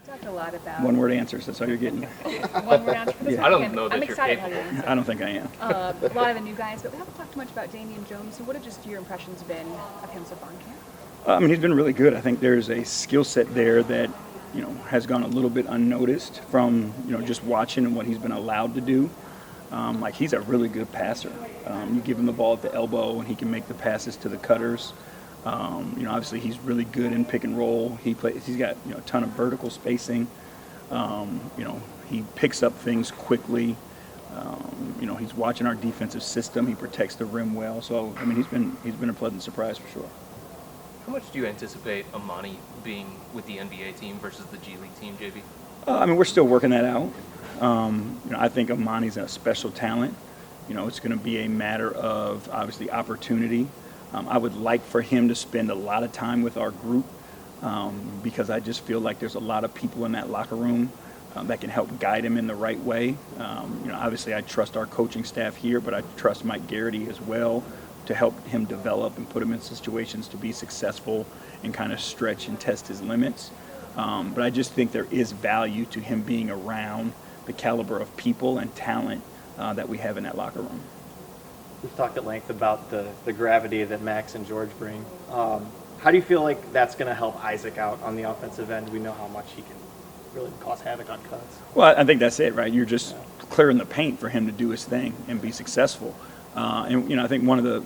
Talked a lot about One-word answers, that's all you're getting. one-word answer for this Yeah. one. I don't know that I'm you're excited how capable. you answer. I don't think I am. A lot of the new guys, but we haven't talked too much about Damian Jones. So what have just your impressions been of him so far in camp? I mean, he's been really good. I think there's a skill set there that, has gone a little bit unnoticed from, just watching and what he's been allowed to do. Like, he's a really good passer. You give him the ball at the elbow, and he can make the passes to the cutters. Obviously, he's really good in pick and roll. He's got, a ton of vertical spacing. He picks up things quickly. He's watching our defensive system. He protects the rim well. So, I mean, he's been a pleasant surprise for sure. How much do you anticipate Amani being with the NBA team versus the G League team, JB? I mean, we're still working that out. I think Amani's a special talent. It's going to be a matter of, obviously, opportunity. I would like for him to spend a lot of time with our group because I just feel like there's a lot of people in that locker room that can help guide him in the right way. Obviously, I trust our coaching staff here, but I trust Mike Garrity as well to help him develop and put him in situations to be successful and kind of stretch and test his limits. But I just think there is value to him being around the caliber of people and talent that we have in that locker room. We've talked at length about the gravity that Max and George bring. How do you feel like that's going to help Isaac out on the offensive end? We know how much he can really cause havoc on cuts. Well, I think that's it, right? You're just clearing the paint for him to do his thing and be successful. I think one of the,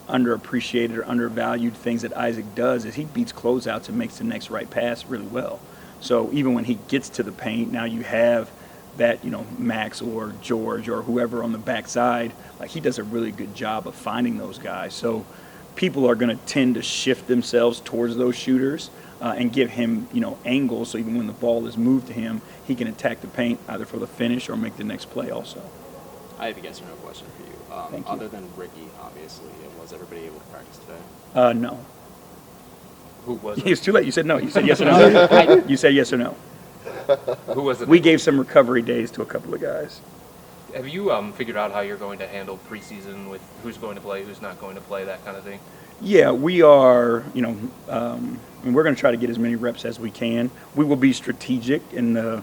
underappreciated or undervalued things that Isaac does is he beats closeouts and makes the next right pass really well. So even when he gets to the paint, now you have that, Max or George or whoever on the backside, like he does a really good job of finding those guys. So people are going to tend to shift themselves towards those shooters and give him, angles. So even when the ball is moved to him, he can attack the paint either for the finish or make the next play also. I have a yes or no question for you. Thank you. Other than Ricky, obviously, was everybody able to practice today? No. Who was It's it? too late. You said no. You said yes or no. You said yes or no. Who was it? We gave some recovery days to a couple of guys. Have you figured out how you're going to handle preseason with who's going to play, who's not going to play, that kind of thing? Yeah, we are, and we're going to try to get as many reps as we can. We will be strategic in the,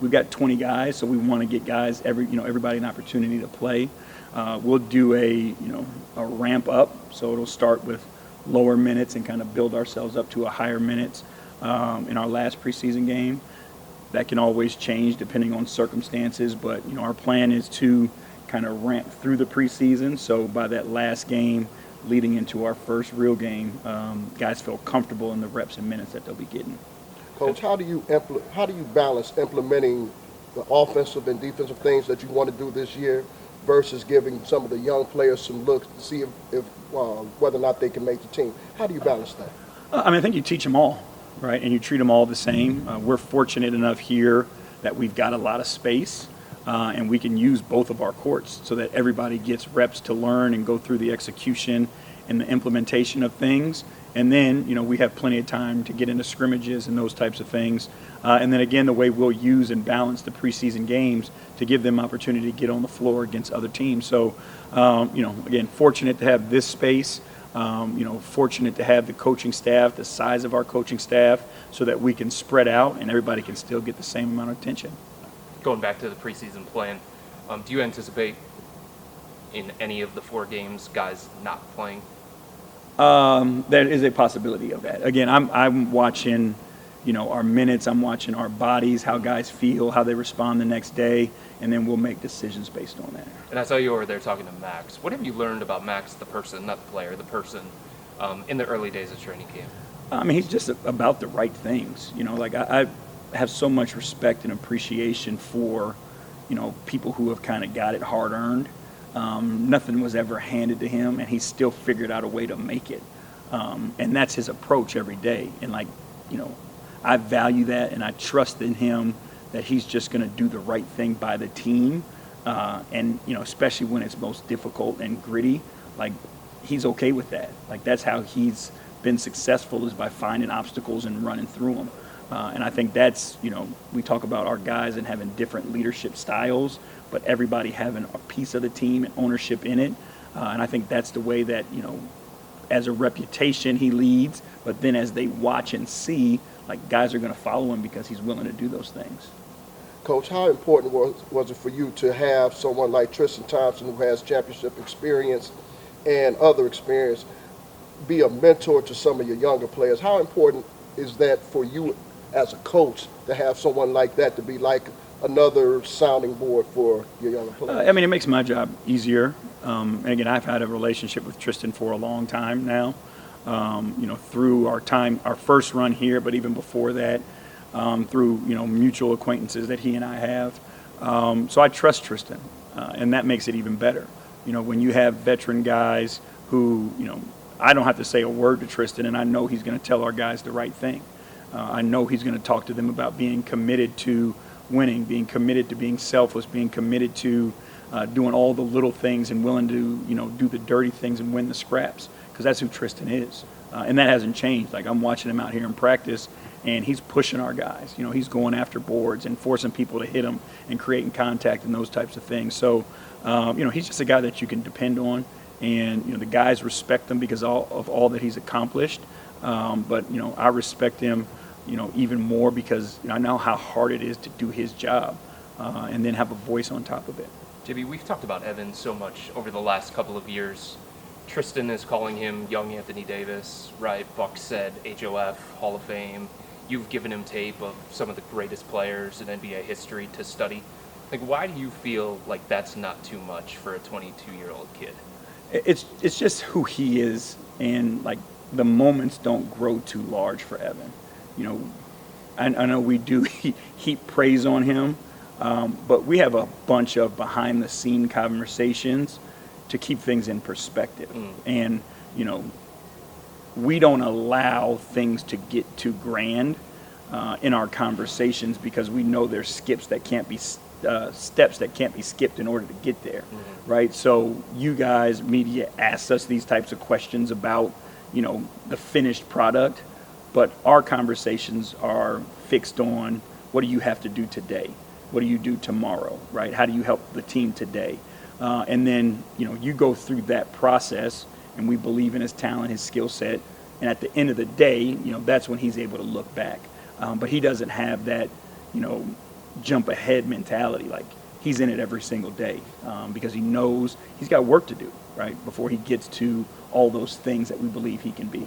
we've got 20 guys, so we want to get guys, everybody an opportunity to play. We'll do a ramp up, so it'll start with lower minutes and kind of build ourselves up to a higher minutes in our last preseason game. That can always change depending on circumstances, but our plan is to kind of ramp through the preseason. So by that last game, leading into our first real game, guys feel comfortable in the reps and minutes that they'll be getting. Coach, how do you balance implementing the offensive and defensive things that you want to do this year versus giving some of the young players some looks to see if whether or not they can make the team? How do you balance that? I think you teach them all, right? And you treat them all the same. We're fortunate enough here that we've got a lot of space, and we can use both of our courts so that everybody gets reps to learn and go through the execution and the implementation of things. And then, we have plenty of time to get into scrimmages and those types of things. And then again, the way we'll use and balance the preseason games to give them opportunity to get on the floor against other teams. So, again, fortunate to have this space. Fortunate to have the coaching staff, the size of our coaching staff, so that we can spread out and everybody can still get the same amount of attention. Going back to the preseason plan, do you anticipate in any of the 4 games guys not playing? There is a possibility of that. Again, I'm watching, our minutes. I'm watching our bodies, how guys feel, how they respond the next day, and then we'll make decisions based on that. And I saw you over there talking to Max. What have you learned about Max, the person, not the player, the person, in the early days of training camp? I mean, he's just about the right things. I have so much respect and appreciation for, people who have kind of got it hard-earned. Nothing was ever handed to him, and he still figured out a way to make it. And that's his approach every day. And, I value that, and I trust in him that he's just going to do the right thing by the team. And, especially when it's most difficult and gritty, he's okay with that. That's how he's been successful, is by finding obstacles and running through them. And I think that's, we talk about our guys and having different leadership styles, but everybody having a piece of the team and ownership in it. And I think that's the way that, as a reputation he leads, but then as they watch and see, like guys are going to follow him because he's willing to do those things. Coach, how important was it for you to have someone like Tristan Thompson, who has championship experience and other experience, be a mentor to some of your younger players? How important is that for you as a coach to have someone like that to be like another sounding board for your younger players? I mean, it makes my job easier. And again, I've had a relationship with Tristan for a long time now, through our first run here, but even before that, through, mutual acquaintances that he and I have. So I trust Tristan, and that makes it even better. When you have veteran guys who, I don't have to say a word to Tristan, and I know he's going to tell our guys the right thing. I know he's going to talk to them about being committed to winning, being committed to being selfless, being committed to doing all the little things and willing to, do the dirty things and win the scraps, because that's who Tristan is. And that hasn't changed. Like, I'm watching him out here in practice, and he's pushing our guys. He's going after boards and forcing people to hit him and creating contact and those types of things. So, he's just a guy that you can depend on. And, the guys respect him because of all that he's accomplished. But, I respect him, even more because I know how hard it is to do his job and then have a voice on top of it. JB, we've talked about Evan so much over the last couple of years. Tristan is calling him young Anthony Davis, right? Buck said HOF, Hall of Fame. You've given him tape of some of the greatest players in NBA history to study. Like, why do you feel like that's not too much for a 22-year-old kid? It's just who he is, and like the moments don't grow too large for Evan. I know we do heap praise on him, but we have a bunch of behind-the-scene conversations to keep things in perspective. And, we don't allow things to get too grand in our conversations because we know there's steps that can't be skipped in order to get there, right? So you guys, media, ask us these types of questions about, the finished product, but our conversations are fixed on what do you have to do today? What do you do tomorrow, right? How do you help the team today? And then, you go through that process, and we believe in his talent, his skill set, and at the end of the day, that's when he's able to look back. But he doesn't have that, jump ahead mentality. Like, he's in it every single day because he knows he's got work to do, right, before he gets to all those things that we believe he can be.